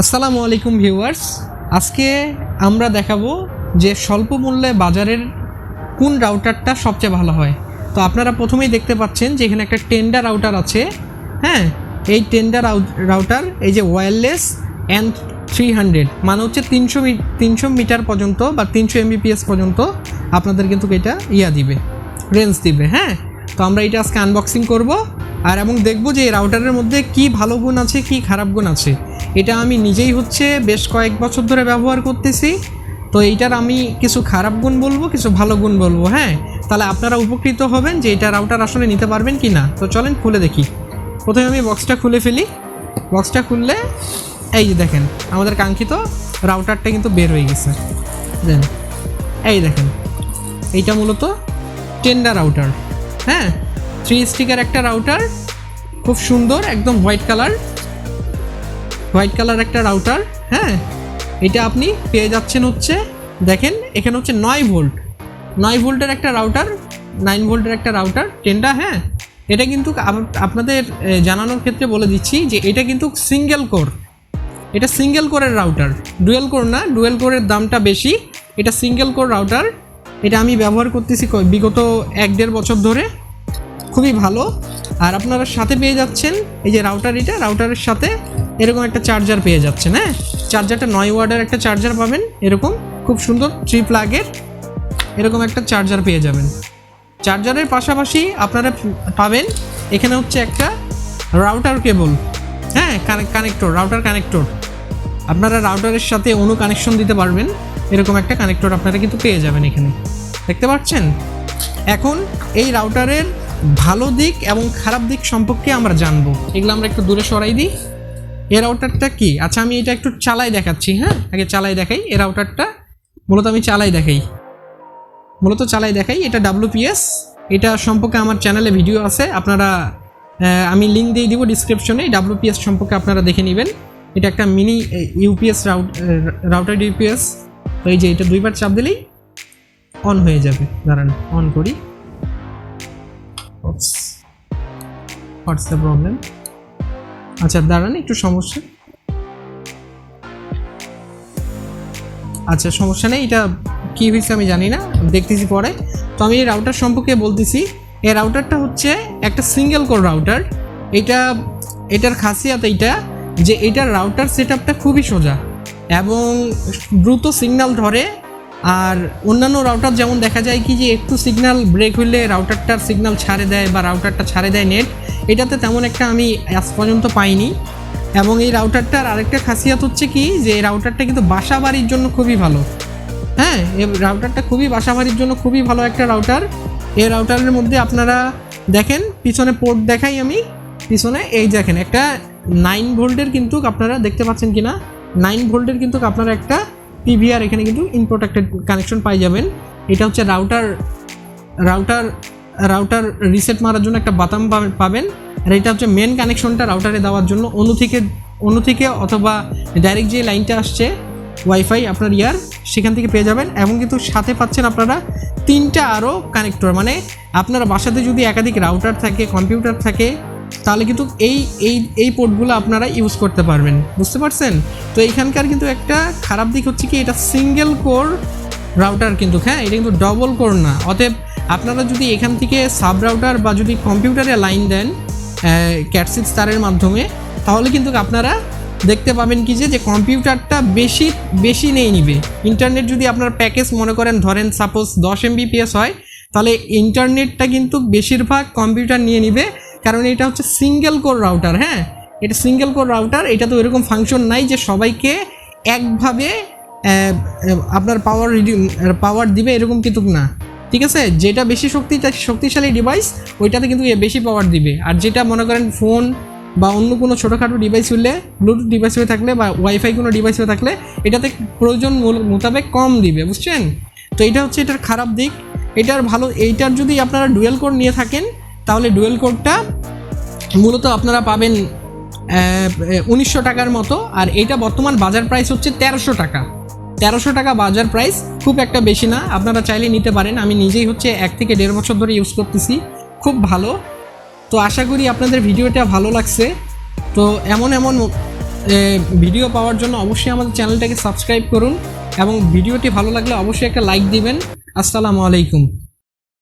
আসসালামু আলাইকুম ভিউয়ার্স, আজকে আমরা দেখাবো যে স্বল্প মূল্যে বাজারের কোন রাউটারটা সবচেয়ে ভালো হয়। তো আপনারা প্রথমেই দেখতে পাচ্ছেন যে এখানে একটা টেন্ডা রাউটার আছে। হ্যাঁ, এই টেন্ডা রাউটার এই যে ওয়্যারলেস N300 মানে হচ্ছে 300 মিটার পর্যন্ত বা 300 Mbps পর্যন্ত আপনাদের কিন্তু এটা দিবে, রেঞ্জ দিবে। হ্যাঁ, তো আমরা এটা আজকে আনবক্সিং করব আর এবং দেখব যে এই রাউটারের মধ্যে কি ভালো গুণ আছে কি খারাপ গুণ আছে। এটা আমি নিজেই বেশ কয়েক বছর ধরে ব্যবহার করতেছি, তো এইটার আমি কিছু খারাপ গুণ বলবো, কিছু ভালো গুণ বলবো। হ্যাঁ, তাহলে আপনারা উপকৃত হবেন যে এটা রাউটার আসলে নিতে পারবেন কি না। তো চলেন খুলে দেখি। প্রথমে আমি বক্সটা খুলে ফেলি। বক্সটা খুললে এই যে দেখেন আমাদের কাঙ্ক্ষিত রাউটারটা কিন্তু বের হয়ে গেছে। এই দেখেন, এইটা মূলত টেন্ডা রাউটার। হ্যাঁ, 3 স্টিকার একটা রাউটার, খুব সুন্দর, একদম হোয়াইট কালার একটা রাউটার। হ্যাঁ, এটা আপনি পেয়ে যাচ্ছেন দেখেন এখানে 9 ভোল্টের একটা রাউটার, 9 ভোল্টের একটা রাউটার টেন্ডা। হ্যাঁ, এটা কিন্তু আপনাদের জানানোর ক্ষেত্রে বলে দিচ্ছি যে এটা কিন্তু সিঙ্গেল কোর, এটা সিঙ্গেল কোরের রাউটার, ডুয়েল কোর না। ডুয়েল কোরের দামটা বেশি, এটা সিঙ্গেল কোর রাউটার। এটা আমি ব্যবহার করতেছি বিগত 1-1.5 বছর ধরে, খুবই ভালো। আর আপনারা সাথে পেয়ে যাচ্ছেন এই যে রাউটারের সাথে এরকম একটা চার্জার পেয়ে যাচ্ছেন। হ্যাঁ, চার্জারটা 9 ওয়াটের একটা চার্জার পাবেন, এরকম খুব সুন্দর 3 প্লাগের এরকম একটা চার্জার পেয়ে যাবেন। চার্জারের পাশাপাশি আপনারা পাবেন এখানে একটা রাউটার কেবল। হ্যাঁ, রাউটার কানেক্টর, আপনারা রাউটারের সাথে অন্য কানেকশন দিতে পারবেন, এরকম একটা কানেক্টর আপনারা কিন্তু পেয়ে যাবেন এখানে, দেখতে পাচ্ছেন। এখন এই রাউটারের ভালো দিক এবং খারাপ দিক সম্পর্কে আমরা জানবো। এগুলো আমরা একটু দূরে সরাই দিই। এই রাউটারটা কি? আচ্ছা, আমি এটা একটু চালাই দেখাচ্ছি। হ্যাঁ, আগে চালাই দেখাই। এই রাউটারটা মূলত আমি চালাই দেখাই। এটা WPS, এটা সম্পর্কে আমার চ্যানেলে ভিডিও আছে, আপনারা আমি লিঙ্ক দিয়ে দিব ডিসক্রিপশনে। WPS সম্পর্কে আপনারা দেখে নেবেন। এটা একটা মিনি ইউপিএস রাউটার ইউপিএস। তো এই যে এটা 2বার চাপ দিলেই অন হয়ে যাবে। দাঁড়ান, অন করি। What's the problem? আচ্ছা দাঁড়ান, একটু সমস্যা। আচ্ছা, সমস্যা নেই, এটা কী হয়েছে আমি জানি না, দেখতেছি পরে। তো আমি এই রাউটার সম্পর্কে বলতেছি। এই রাউটারটা একটা সিঙ্গেল কোর রাউটার। এটার খাসিয়াত এইটা যে এটার রাউটার সেটআপটা খুবই সোজা এবং দ্রুত সিগন্যাল ধরে। আর অন্যান্য রাউটার যেমন দেখা যায় কি যে একটু সিগন্যাল ব্রেক হলে রাউটারটার সিগন্যাল ছাড়ে দেয় বা রাউটারটা ছাড়ে দেয় নেট, এটাতে তেমন একটা আমি আজ পর্যন্ত পাইনি। এবং এই রাউটারটার আরেকটা খাসিয়াত কি যে এই রাউটারটা কিন্তু বাসা বাড়ির জন্য খুবই ভালো। হ্যাঁ, এই রাউটারটা বাসা বাড়ির জন্য খুবই ভালো একটা রাউটার। এই রাউটারের মধ্যে আপনারা দেখেন, পিছনে পোর্ট দেখাই আমি। পিছনে এই দেখেন একটা 9 ভোল্টের কিন্তু আপনারা দেখতে পাচ্ছেন কিনা, 9 ভোল্টের কিন্তু আপনারা একটা পিভিআর এখানে কিন্তু ইনপুট একটা কানেকশন পাই যাবেন। এটা রাউটার রিসেট মারার জন্য একটা বাতাম পাবেন। আর এটা মেন কানেকশনটা রাউটারে দেওয়ার জন্য অন্য থেকে অথবা ডাইরেক্ট যে লাইনটা আসছে ওয়াইফাই আপনার সেখান থেকে পেয়ে যাবেন। এবং কিন্তু সাথে পাচ্ছেন আপনারা 3টা আরও কানেক্টর, মানে আপনারা বাসাতে যদি একাধিক রাউটার থাকে, কম্পিউটার থাকে, তাহলে কিন্তু এই পোর্টগুলো আপনারা ইউজ করতে পারবেন, বুঝতে পারছেন। তো এইখানকার কিন্তু একটা খারাপ দিক কি এটা সিঙ্গেল কোর রাউটার কিন্তু। হ্যাঁ, এটা কিন্তু ডবল কোর না। অতএব আপনারা যদি এখান থেকে সাব রাউটার বা যদি কম্পিউটারে লাইন দেন Cat6 তারের মাধ্যমে, তাহলে কিন্তু আপনারা দেখতে পাবেন কি যে কম্পিউটারটা বেশি নিবে। ইন্টারনেট যদি আপনার প্যাকেজ মনে করেন ধরেন সাপোজ 10 Mbps হয়, তাহলে ইন্টারনেটটা কিন্তু বেশিরভাগ কম্পিউটার নিয়ে নিবে, কারণ এটা সিঙ্গেল কোর রাউটার। হ্যাঁ, এটা সিঙ্গেল কোর রাউটার। এটা তো এরকম ফাংশন নাই যে সবাইকে একভাবে আপনার পাওয়ার দিবে, এরকম কিন্তু না। ঠিক আছে, যেটা বেশি শক্তিশালী ডিভাইস ওইটাতে কিন্তু বেশি পাওয়ার দিবে। আর যেটা মনে করেন ফোন বা অন্য কোনো ছোটোখাটো ডিভাইস হলে, ব্লুটুথ ডিভাইস হয়ে থাকলে বা ওয়াইফাই কোনো ডিভাইস হয়ে থাকলে, এটাতে প্রয়োজন মোতাবেক কম দিবে, বুঝছেন। তো এটা এটার খারাপ দিক। এইটার যদি আপনারা ডুয়েল কোর নিয়ে থাকেন, তাহলে ডুয়েল কোরটা মূলত আপনারা পাবেন 1900 টাকার মতো। আর এইটা বর্তমান বাজার প্রাইস 1300 টাকা। 1300 টাকা বাজার প্রাইস, খুব একটা বেশি না। আপনারা চাইলে নিতে পারেন। আমি নিজেই 1 থেকে 1.5 বছর ধরে ইউজ করতেছি, খুব ভালো। তো আশা করি আপনাদের ভিডিওটা ভালো লাগছে। তো এমন ভিডিও পাওয়ার জন্য অবশ্যই আমাদের চ্যানেলটাকে সাবস্ক্রাইব করুন এবং ভিডিওটি ভালো লাগলে অবশ্যই একটা লাইক দিবেন। আসসালামু আলাইকুম।